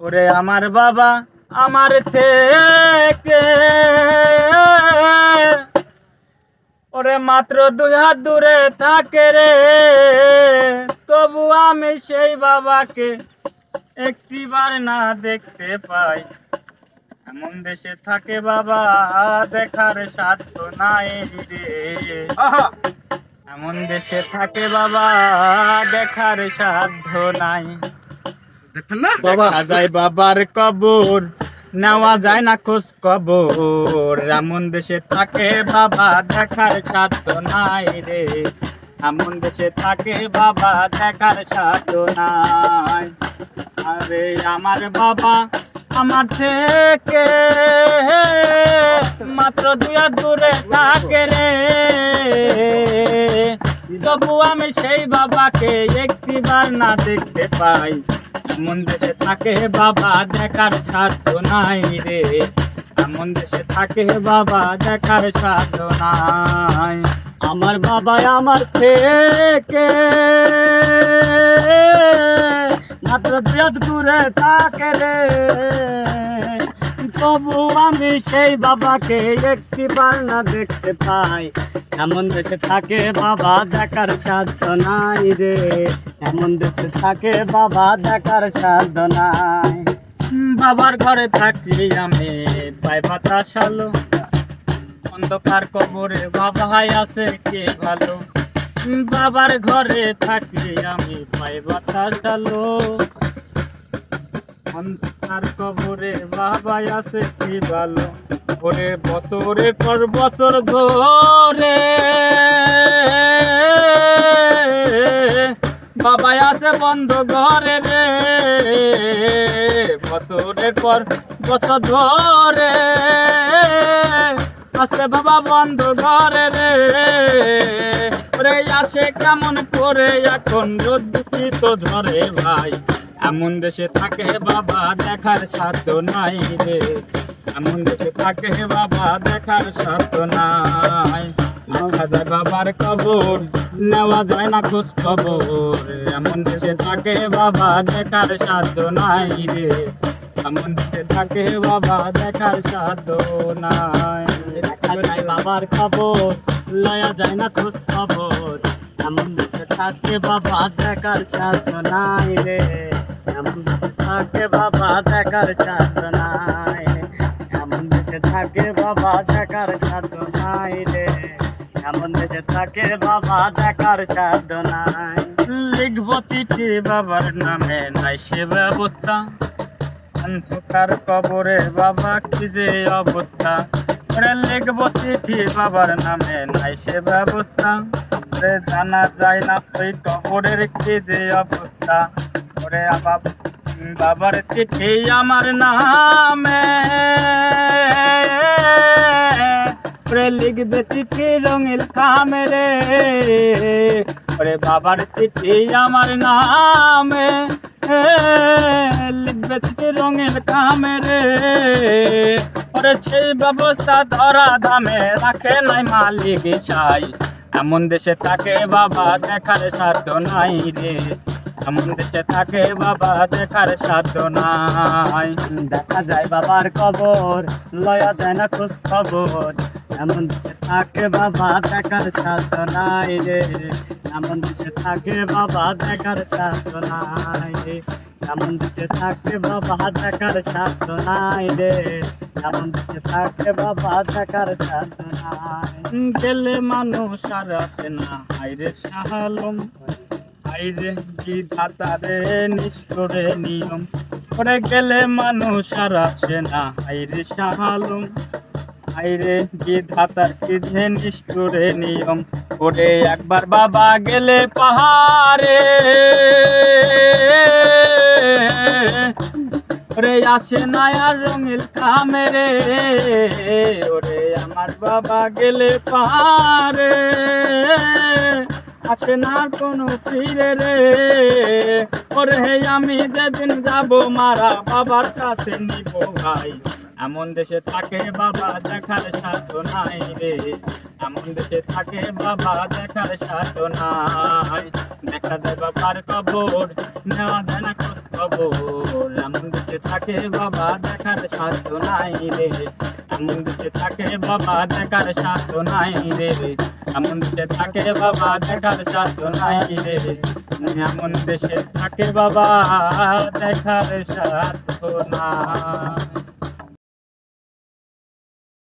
ওরে আমার বাবা আমার থেকে ওরে মাত্র 2 হাত দূরে থাকে রে, তবু আমি সেই বাবাকে একটিবার না দেখতে পাই। এমন দেশে থাকে বাবা দেখার সাধ্য নাই রে, এমন দেশে থাকে বাবা দেখার সাধ্য নাই। দেখা যায় বাবার কবর, নেওয়া যায় না খোঁজ খবর। এমন দেশে থাকে বাবা দেখার সাধ্য নাই রে, এমন দেশে থাকে বাবা দেখার সাধ্য নাই। আরে আমার বাবা আমার থেকে মাত্র 2 হাত দূরে থাকে রে, তবু আমি সেই বাবাকে একটিবার না দেখতে পাই। এমন দেশে থাকে বাবা দেখার সাধ্য নাই রে, এমন দেশে থাকে বাবা দেখার সাধ্য নাই। আমার বাবা আমার থেকে মাত্র 2 হাত দূরে থাকে রে, তবু আমি সেই বাবাকে একটিবার না দেখতে পাই। এমন দেশে থাকে বাবা দেখার সাধ্য নাই রে, এমন দেশে থাকে বাবা দেখার সাধ্য নাই। বাবার ঘরে থাকি আমি পাই বাতাস আলো, অন্ধকার কবরে বাবা আছে কে ভালো। বাবার ঘরে থাকি আমি পাই বাতাস আলো, অন্ধকার কবরে বাবা আছে কি ভালো। ওরে বছরের পর বছর ধরে বাবা আছে বন্ধ ঘরে রে, বছরের পর বছর ধরে আছে বাবা বন্ধ ঘরে রে। ওরে আসে কেমন করে এখন রোদ্দুর তো ঝরে ভাই, এমন দেশে থাকে বাবা দেখার সাধ্য নাই রে, এমন দেশে থাকে বাবা দেখার সাধ্য নাই। দেখা যায় বাবার কবর, নেওয়া যায় না খোঁজ খবর। এমন দেশে থাকে বাবা দেখার সাধ্য নাই রে, এমন দেশে থাকে বাবা দেখার সাধ্য নাই। দেখা যায় বাবার খবর, লয়া যায় না খোঁজ খবর। এমন দেশে থাকে বাবা দেখার সাধ্য নাই রে, এমন দেশে থাকে বাবা দেখার সাধ্য নাই, এমন দেশে থাকে বাবা দেখার সাধ্য নাই রে, এমন দেশে থাকে বাবা দেখার সাধ্য নাই। লিখবো চিঠি বাবার নামে নাই সে ব্যবস্থা, অন্ধকার কবরে বাবা কি যে অবস্থা। ওরে লিখবো চিঠি বাবার নামে নাই সে ব্যবস্থা, ওরে জানা যায় না ওই কবরের কি যে অবস্থা। ওরে বাবার চিঠি আমার নামে ওরে লিখবে চিঠি রঙিল খামে রে, ওরে বাবার চিঠি আমার নামে লিখবে চিঠি রঙিল খামে রে। ওরে সেই ব্যবস্থা ধরা দামে রাখে নাই মালিক সাই, এমন দেশে থাকে বাবা দেখার সাধ্য নাই রে, এমন দেশে থাকে বাবা দেখার সাধ্য নাই। দেখা যায় বাবার কবর, লয়া যায় না খোঁজ খবর। এমন দেশে থাকে বাবা দেখার সাধ্য নাই রে, এমন দেশে থাকে বাবা দেখার সাধ্য নাই রে, এমন দেশে থাকে বাবা দেখার সাধ্য নাই রে, এমন দেশে থাকে বাবা দেখার সাধ্য নাই। গেলে মানুষ আর আসে না হাইরে শাহালম, হাইরে কি ধাতারে নিষ্ঠুরে নিয়ম। ওরে গেলে মানুষ আর আসে না হাইরে শাহালম, হাইরে কি ধাতার কি যে নিষ্ঠুরে নিয়ম। ওরে একবার বাবা গেলে পাহাড়ে, ওরে আসে না আর রঙিল খামে রে, ওরে আমার বাবা গেলে পাহাড়ে আসে না কোনো ফিরে রে। ওরে আমি যেদিন যাব মারা বাবার কাছে নিব ভাই, এমন দেশে থাকে বাবা দেখার সাথ নাই রে, এমন দেশে থাকে বাবা দেখার সাথ নাই। দেখা দেয় বাবার কবর, নেওয়া দেয় না খোঁজ খবর। এমন দেশে থাকে বাবা দেখার সাথ নাই রে, এমন দেশে থাকে বাবা দেখার সাথ নাই রে, এমন দেশে থাকে বাবা দেখার সাথ নাই রে, এমন দেশে থাকে বাবা দেখার সাথ নাই।